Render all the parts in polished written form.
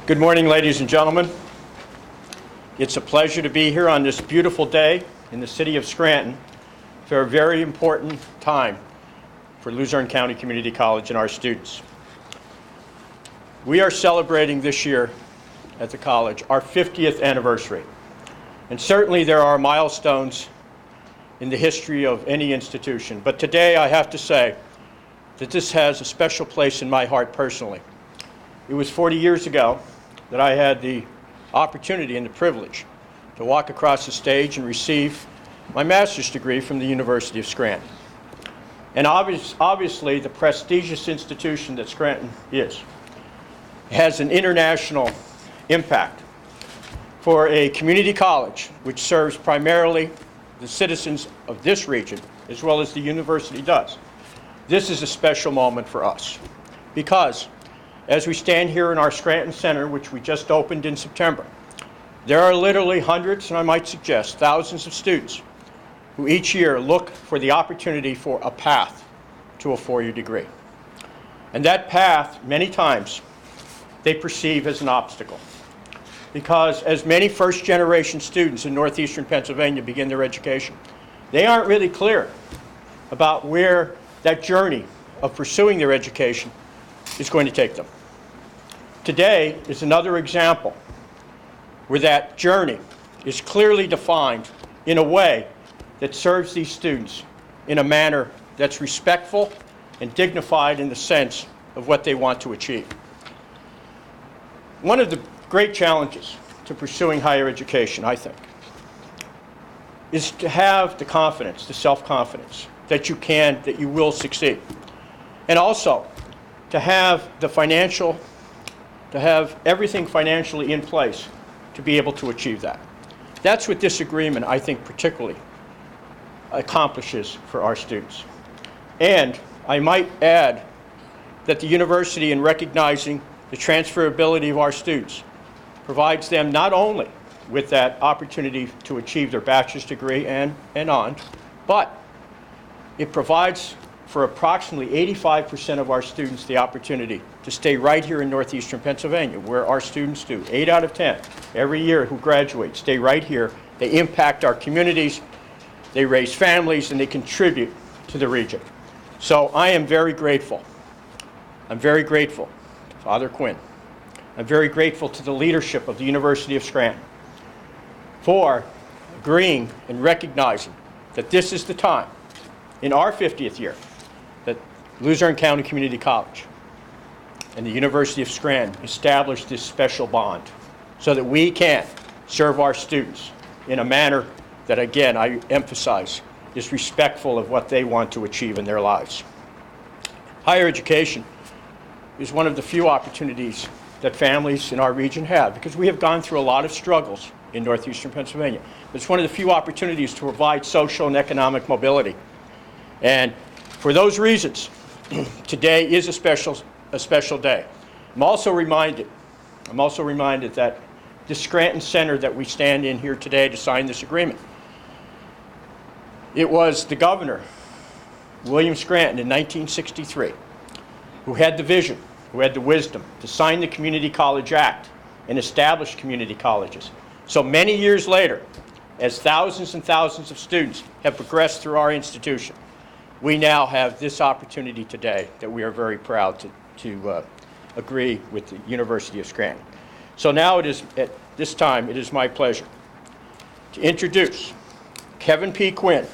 Good morning, ladies and gentlemen. It's a pleasure to be here on this beautiful day in the city of Scranton for a very important time for Luzerne County Community College and our students. We are celebrating this year at the college our 50th anniversary. And certainly there are milestones in the history of any institution. But today I have to say that this has a special place in my heart personally. It was 40 years ago that I had the opportunity and the privilege to walk across the stage and receive my master's degree from the University of Scranton. And obviously the prestigious institution that Scranton is has an international impact. For a community college which serves primarily the citizens of this region as well as the university does, this is a special moment for us because as we stand here in our Scranton Center, which we just opened in September, there are literally hundreds, and I might suggest thousands of students who each year look for the opportunity for a path to a four-year degree. And that path, many times, they perceive as an obstacle. Because as many first-generation students in northeastern Pennsylvania begin their education, they aren't really clear about where that journey of pursuing their education is going to take them. Today is another example where that journey is clearly defined in a way that serves these students in a manner that's respectful and dignified in the sense of what they want to achieve. One of the great challenges to pursuing higher education, I think, is to have the confidence, the self-confidence that you can, that you will succeed. And also to have the financial, to have everything financially in place to be able to achieve that. That's what this agreement, I think, particularly accomplishes for our students. And I might add that the university, in recognizing the transferability of our students, provides them not only with that opportunity to achieve their bachelor's degree and on, but it provides for approximately 85% of our students the opportunity to stay right here in northeastern Pennsylvania, where our students do. 8 out of 10 every year who graduate stay right here. They impact our communities, they raise families, and they contribute to the region. So I am very grateful. I'm very grateful to Father Quinn. I'm very grateful to the leadership of the University of Scranton for agreeing and recognizing that this is the time in our 50th year that Luzerne County Community College and the University of Scranton established this special bond so that we can serve our students in a manner that, again, I emphasize, is respectful of what they want to achieve in their lives. Higher education is one of the few opportunities that families in our region have, because we have gone through a lot of struggles in northeastern Pennsylvania. It's one of the few opportunities to provide social and economic mobility. And for those reasons, today is a special day. I'm also reminded that the Scranton Center that we stand in here today to sign this agreement, it was the governor, William Scranton, in 1963, who had the vision, who had the wisdom to sign the Community College Act and establish community colleges. So many years later, as thousands and thousands of students have progressed through our institution, we now have this opportunity today that we are very proud to agree with the University of Scranton. So now it is, at this time, it is my pleasure to introduce Kevin P. Quinn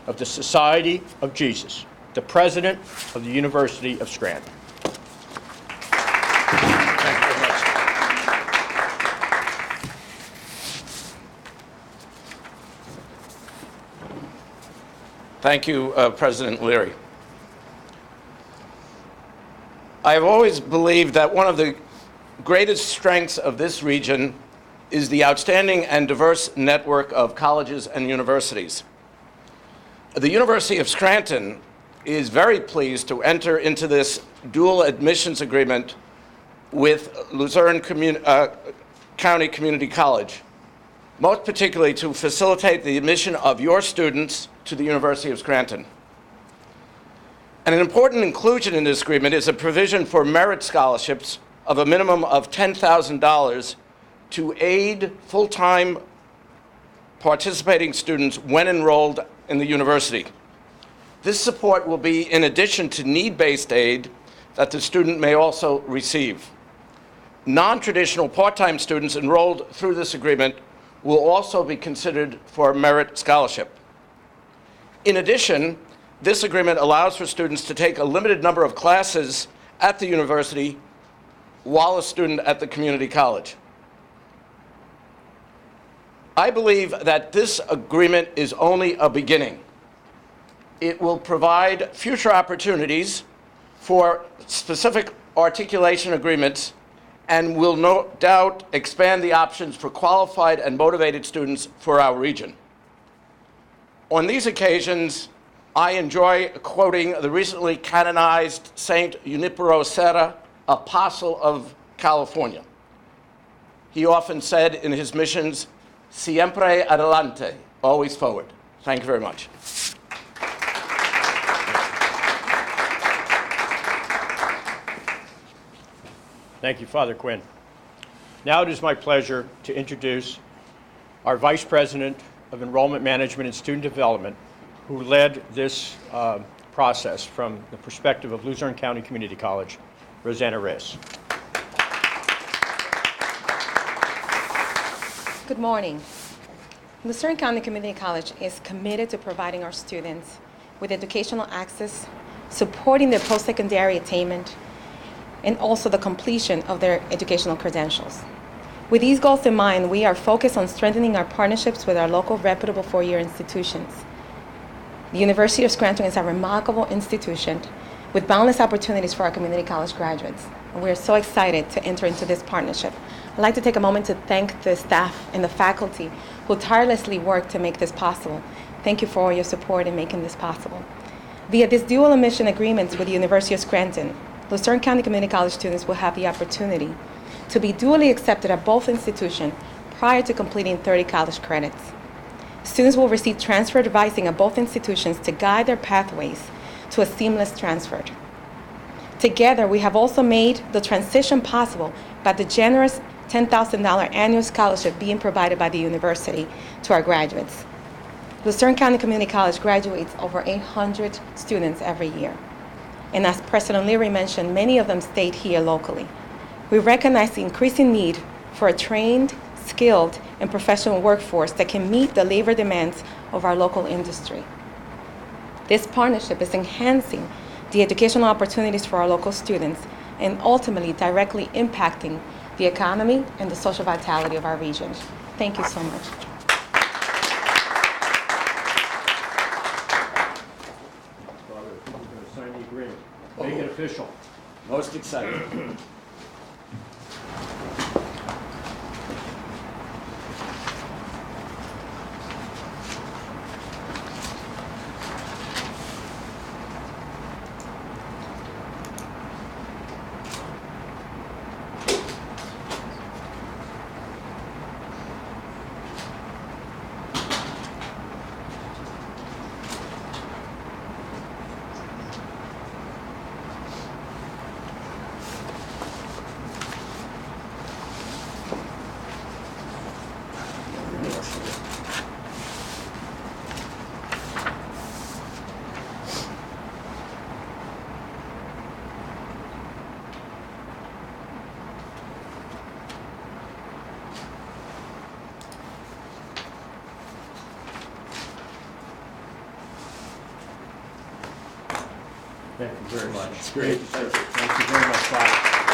of the Society of Jesus, the president of the University of Scranton. Thank you very much. Thank you, President Leary. I have always believed that one of the greatest strengths of this region is the outstanding and diverse network of colleges and universities. The University of Scranton is very pleased to enter into this dual admissions agreement with Luzerne County Community College, most particularly to facilitate the admission of your students to the University of Scranton. And an important inclusion in this agreement is a provision for merit scholarships of a minimum of $10,000 to aid full-time participating students when enrolled in the university. This support will be in addition to need-based aid that the student may also receive. Non-traditional part-time students enrolled through this agreement will also be considered for a merit scholarship. In addition, this agreement allows for students to take a limited number of classes at the university while a student at the community college. I believe that this agreement is only a beginning. It will provide future opportunities for specific articulation agreements and will no doubt expand the options for qualified and motivated students for our region. On these occasions, I enjoy quoting the recently canonized Saint Junipero Serra, Apostle of California. He often said in his missions, "Siempre adelante," always forward. Thank you very much. Thank you, Father Quinn. Now it is my pleasure to introduce our Vice President of Enrollment Management and Student Development, who led this process from the perspective of Luzerne County Community College, Rosanna Reyes. Good morning. Luzerne County Community College is committed to providing our students with educational access, supporting their post-secondary attainment, and also the completion of their educational credentials. With these goals in mind, we are focused on strengthening our partnerships with our local reputable four-year institutions. The University of Scranton is a remarkable institution with boundless opportunities for our community college graduates, and we are so excited to enter into this partnership. I'd like to take a moment to thank the staff and the faculty who tirelessly work to make this possible. Thank you for all your support in making this possible. Via this dual admission agreements with the University of Scranton, Luzerne County Community College students will have the opportunity to be dually accepted at both institutions prior to completing 30 college credits. Students will receive transfer advising at both institutions to guide their pathways to a seamless transfer. Together, we have also made the transition possible by the generous $10,000 annual scholarship being provided by the university to our graduates. Luzerne County Community College graduates over 800 students every year. And as President Leary mentioned, many of them stayed here locally. We recognize the increasing need for a trained, skilled, and professional workforce that can meet the labor demands of our local industry. This partnership is enhancing the educational opportunities for our local students and ultimately directly impacting the economy and the social vitality of our region. Thank you so much. Father, we're going to sign the agreement. Make it official. Most exciting. Thank you very much. It's great. Thank you very much, Father.